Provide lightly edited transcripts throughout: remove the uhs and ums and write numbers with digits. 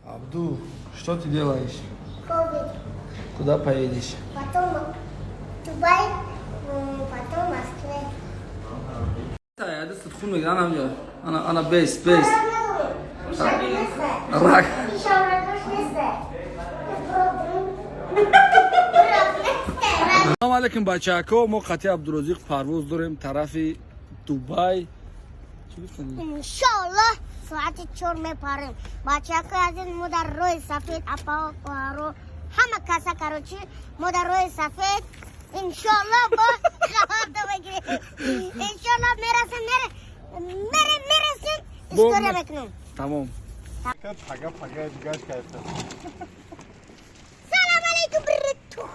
Абду, что ты делаешь? Ковид. Куда поедешь? Потом Дубай, потом Москве. هذا تدخل انا بيست راك السلام عليكم بچه‌ها ما قطعه عبدورозик پرواز داریم طرف دبی انشالله ساعت 4 میپریم بچه‌ها از این مادر روی سفید اپا رو همه کسا کروچی مادر روی سفید انشالله با خبر بگیریم انشالله میرسیم استوری میکنم تمام سلام علیکم برتو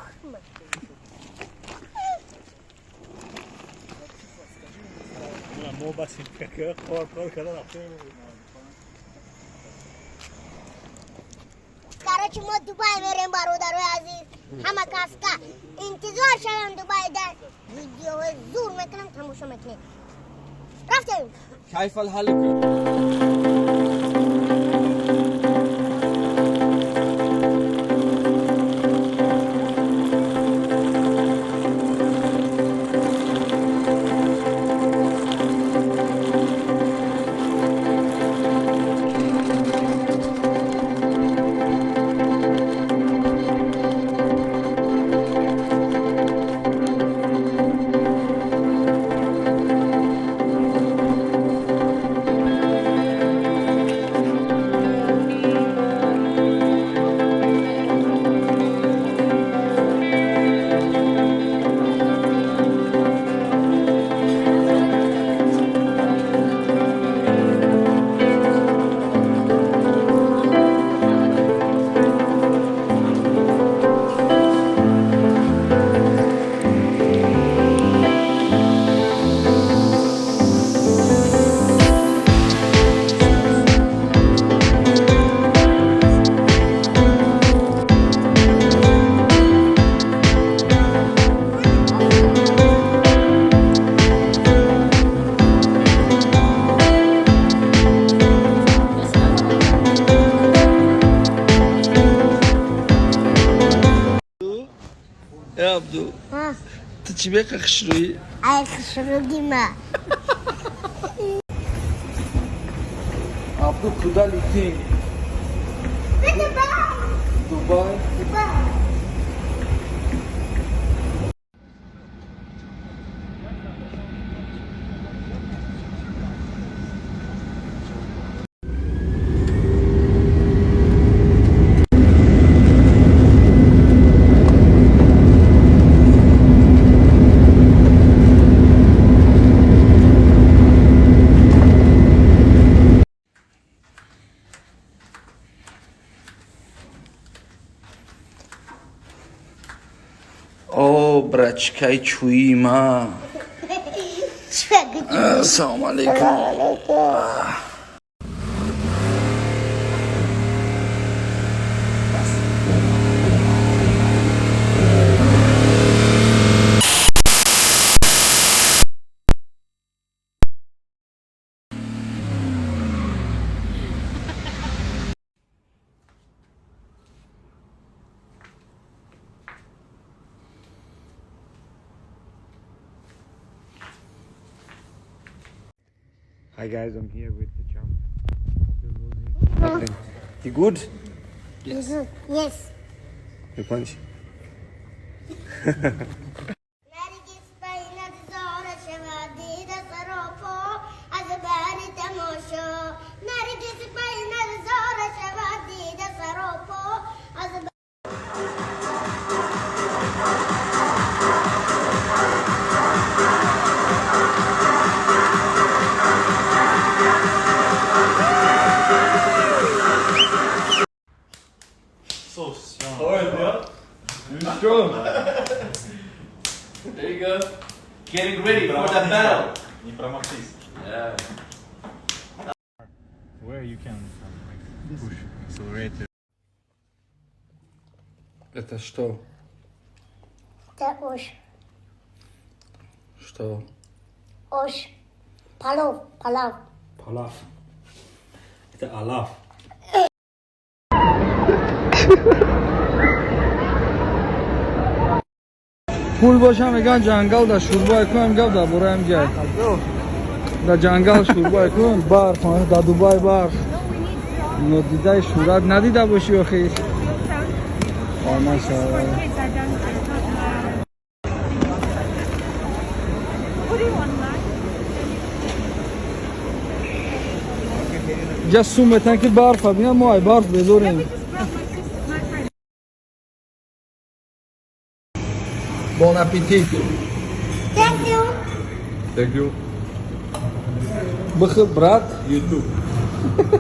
مو بس که خور کردن کراچی ما دبی میریم برادرای عزیز همه کسکا انتظار شدن دبی در ویدیو زور میکنم تماشا میکنیم رفتیم كيف الحال يا عبدو تجيبك خشروي ای خشروگی ما عبدو كودا ليتين دبي او برچکای چویی ما السلام عليكم Hi guys, I'm here with the champ. Abdurozik. You good? Yes. yes You punch. نرگس بین زار شود دید سراپا از بر تماشا نرگس بین زار شود دید سراپا از There you go. Getting ready for the battle. Не промахнись. Yeah. Where you can push accelerator. Это что? это ош Что? ош палов Palaf. Это alaf. پول باشه میگن جنگل در شوربای کنم گفت در برایم جای در جنگل شوربای کن برف در دوبای برف دیده شورت ندیده باشی آخی ماشاءالله جسوم بتن که برف بینم ما ای برف بذاریم Bon appétit. Thank you. Thank you. بخیر برات You too.